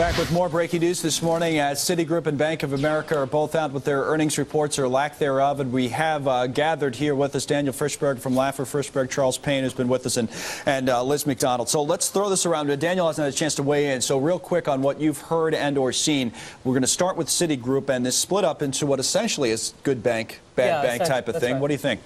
Back with more breaking news this morning as Citigroup and Bank of America are both out with their earnings reports or lack thereof. And we have gathered here with us Daniel Frishberg from Laffer Frishberg, Charles Payne, who's been with us, and Liz McDonald. So let's throw this around. Daniel hasn't had a chance to weigh in. So real quick on what you've heard and or seen. We're going to start with Citigroup and this split up into what essentially is good bank, bad bank type of thing. Right. What do you think?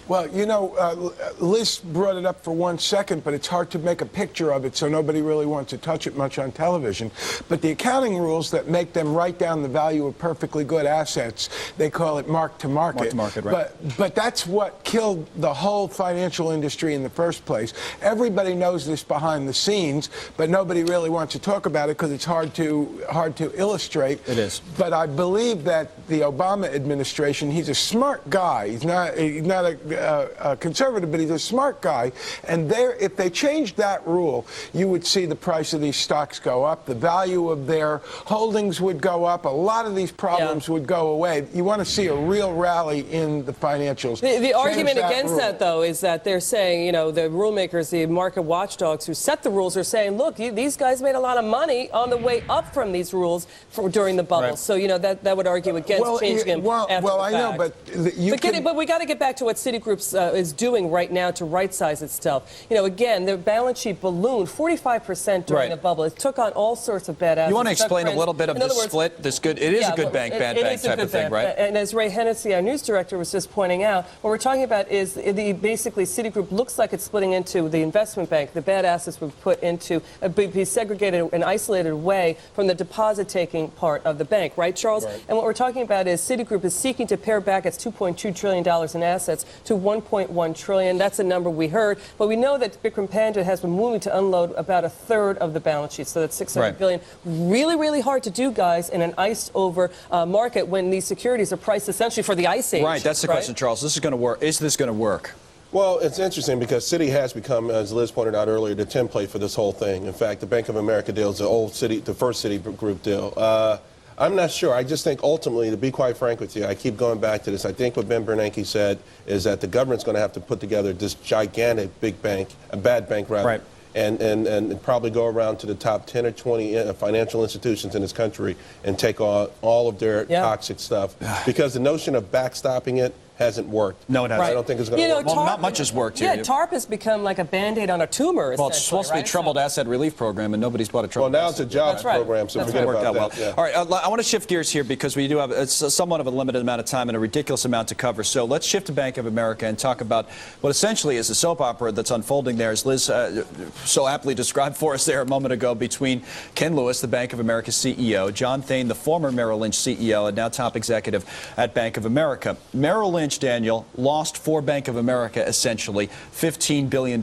Well, you know, Liz brought it up for 1 second, but it's hard to make a picture of it, so nobody really wants to touch it much on television. But the accounting rules that make them write down the value of perfectly good assets, they call it mark-to-market. Mark-to-market, right. But that's what killed the whole financial industry in the first place. Everybody knows this behind the scenes, but nobody really wants to talk about it because it's hard to illustrate. It is. But I believe that the Obama administration, he's a smart guy. He's not a conservative, but he's a smart guy. And if they changed that rule, you would see the price of these stocks go up. The value of their holdings would go up. A lot of these problems would go away. You want to see a real rally in the financials. The argument against that, though, is that they're saying, you know, the rule makers, the market watchdogs who set the rules are saying, look, these guys made a lot of money on the way up from these rules during the bubble. Right. So, you know, that would argue against changing them after the fact. I know, but we got to get back to what Citigroup is doing right now to right-size itself. You know, again, their balance sheet ballooned 45% during the bubble. It took on all sorts of bad assets. You want to explain a little bit of the split? It is a good bank, bad bank type of thing, right? And as Ray Hennessy, our news director, was just pointing out, what we're talking about is basically Citigroup looks like it's splitting into the investment bank. The bad assets were put into be segregated and isolated away from the deposit-taking part of the bank, right, Charles? Right. And what we're talking about is Citigroup is seeking to pare back its $2.2 trillion in assets to $1.1 trillion. That's a number we heard. But we know that Bikram Pandit has been moving to unload about a third of the balance sheet. So that's $600 billion. Really, really hard to do, guys, in an iced-over market when these securities are priced essentially for the ice age. Right. That's the question, Charles. This is going to work. Is this going to work? Well, it's interesting because Citi has become, as Liz pointed out earlier, the template for this whole thing. In fact, the Bank of America deal is the first Citigroup deal. I'm not sure. I just think ultimately, to be quite frank with you, I keep going back to this. I think what Ben Bernanke said is that the government's going to have to put together this gigantic big bank, a bad bank rather, right, and probably go around to the top 10 or 20 financial institutions in this country and take all of their toxic stuff. Because the notion of backstopping it hasn't worked. No, it hasn't. I don't think it's going to work. Well, not much has worked here. Yeah, TARP has become like a Band-Aid on a tumor, well, it's supposed to be a troubled asset relief program, and nobody's bought a troubled Well, now it's a jobs program, so forget about that. Well. Yeah. All right, I want to shift gears here because we do have somewhat of a limited amount of time and a ridiculous amount to cover. So let's shift to Bank of America and talk about what essentially is a soap opera that's unfolding there, as Liz so aptly described for us there a moment ago, between Ken Lewis, the Bank of America CEO, John Thain, the former Merrill Lynch CEO and now top executive at Bank of America. Merrill Lynch, Daniel, lost for Bank of America essentially $15 billion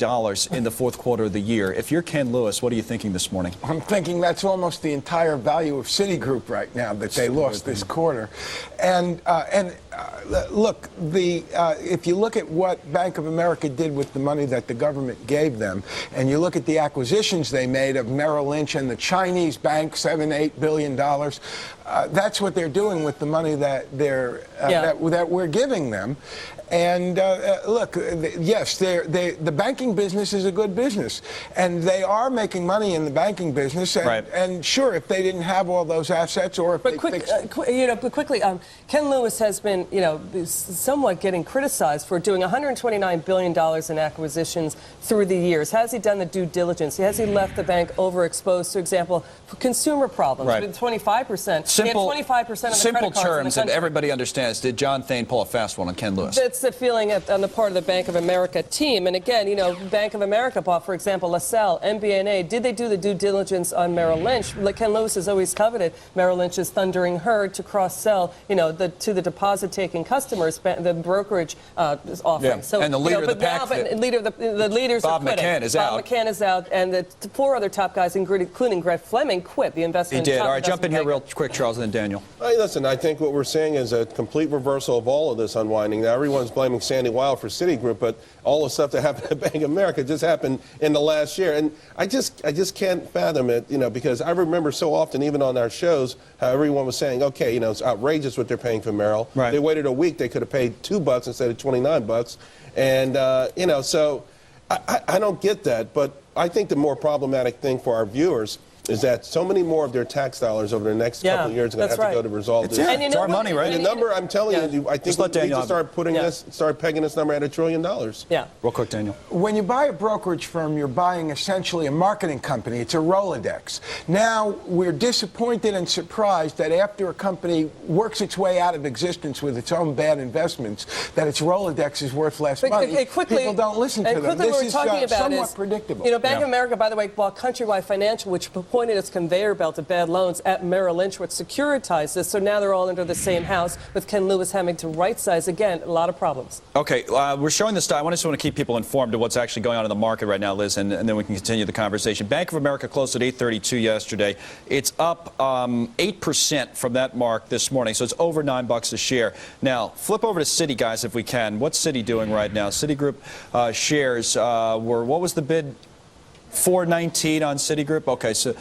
in the fourth quarter of the year. If you're Ken Lewis, what are you thinking this morning? I'm thinking that's almost the entire value of Citigroup right now that they lost this quarter. And look, if you look at what Bank of America did with the money that the government gave them, and you look at the acquisitions they made of Merrill Lynch and the Chinese bank, $7-8 billion, that's what they're doing with the money that that we're giving them. And look, yes, the banking business is a good business, and they are making money in the banking business. And, and sure, if they didn't have all those assets, or if quickly, Ken Lewis has been, somewhat getting criticized for doing $129 billion in acquisitions through the years. Has he done the due diligence? Has he left the bank overexposed, for example, consumer problems with 25%? Simple 25% of simple terms, and everybody understands. Did John Thain pull a fast one on Ken Lewis? That's the feeling on the part of the Bank of America team. And again, Bank of America bought, for example, LaSalle, MBNA. Did they do the due diligence on Merrill Lynch? Ken Lewis has always coveted Merrill Lynch's thundering herd to cross-sell, to the deposit-taking customers, the brokerage offering. Yeah. So, and the leader of the pack, the leaders Bob are McCann is out. Bob McCann is out, and the four other top guys, including Greg Fleming, quit the investment. He did. All right, jump in here real quick, Charles, and then Daniel. Hey, listen, I think what we're seeing is a complete reversal of all of this unwinding. Now, everyone's blaming Sandy Weill for Citigroup, but all the stuff that happened at Bank of America just happened in the last year. And I just can't fathom it, because I remember so often, even on our shows, how everyone was saying, okay, it's outrageous what they're paying for Merrill. Right. They waited a week. They could have paid $2 instead of $29. And, so I don't get that. But I think the more problematic thing for our viewers is that so many more of their tax dollars over the next couple of years are going to have to go to resolve this. And you know our money, right? And the number, I'm telling you, I think we need to start pegging this number at $1 trillion. Yeah. Real quick, Daniel. When you buy a brokerage firm, you're buying essentially a marketing company. It's a Rolodex. Now, we're disappointed and surprised that after a company works its way out of existence with its own bad investments, that its Rolodex is worth less money. People don't listen to them. This is somewhat predictable. You know, Bank of America, by the way, bought Countrywide Financial, which appointed its conveyor belt of bad loans at Merrill Lynch, which securitized this. So now they're all under the same house, with Ken Lewis having to right size. Again, a lot of problems. Okay, we're showing this. I just want to keep people informed of what's actually going on in the market right now, Liz, and then we can continue the conversation. Bank of America closed at 832 yesterday. It's up 8% from that mark this morning, so it's over $9 a share. Now, flip over to Citi, guys, if we can. What's Citi doing right now? Citigroup shares were, what was the bid? 419 on Citigroup. Okay, so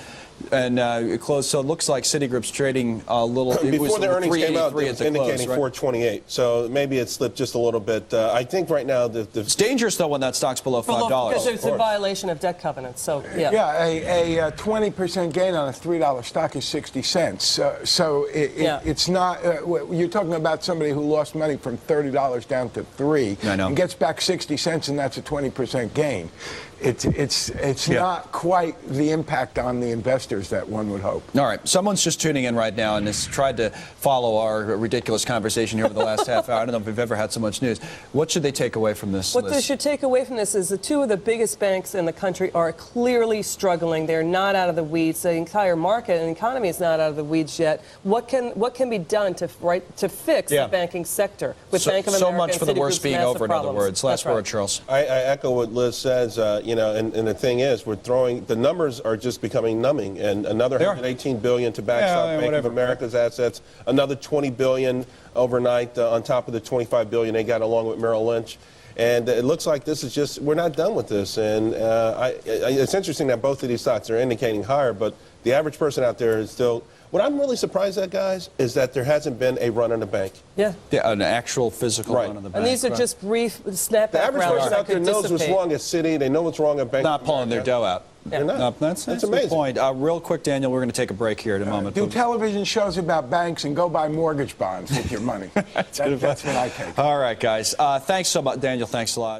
it closed. So it looks like Citigroup's trading a little. Before the earnings came out, it was indicating right? 428. So maybe it slipped just a little bit. I think right now it's dangerous though when that stock's below $5. Because it's a violation of debt covenants. So yeah. Yeah, a 20% gain on a $3 stock is 60 cents. So it's not. You're talking about somebody who lost money from $30 down to $3 and gets back 60 cents, and that's a 20% gain. It's not quite the impact on the investors that one would hope. All right. Someone's just tuning in right now and has tried to follow our ridiculous conversation here over the last half hour. I don't know if we've ever had so much news. What should they take away from this? What they should take away from this is the two of the biggest banks in the country are clearly struggling. They're not out of the weeds. The entire market and economy is not out of the weeds yet. What can be done to fix the banking sector with Bank of America? So much for the worst being over, in other words. Last word, Charles. I echo what Liz says. You know, and the thing is, the numbers are just becoming numbing, and another $118 billion to backstop Bank of America's assets, another $20 billion overnight on top of the $25 billion they got along with Merrill Lynch. And it looks like this is just, we're not done with this. And it's interesting that both of these stocks are indicating higher, but the average person out there is still. What I'm really surprised at, guys, is that there hasn't been a run on the bank. Yeah, an actual physical run on the bank. And these are just brief snapback. The average person out there knows what's wrong at Citi. They know what's wrong at Bank. Not pulling their dough out. They're not. No, that's amazing. a good point. Real quick, Daniel, we're going to take a break here in a moment. Do television shows about banks and go buy mortgage bonds with your money. That's what I take. All right, guys. Thanks so much, Daniel. Thanks a lot.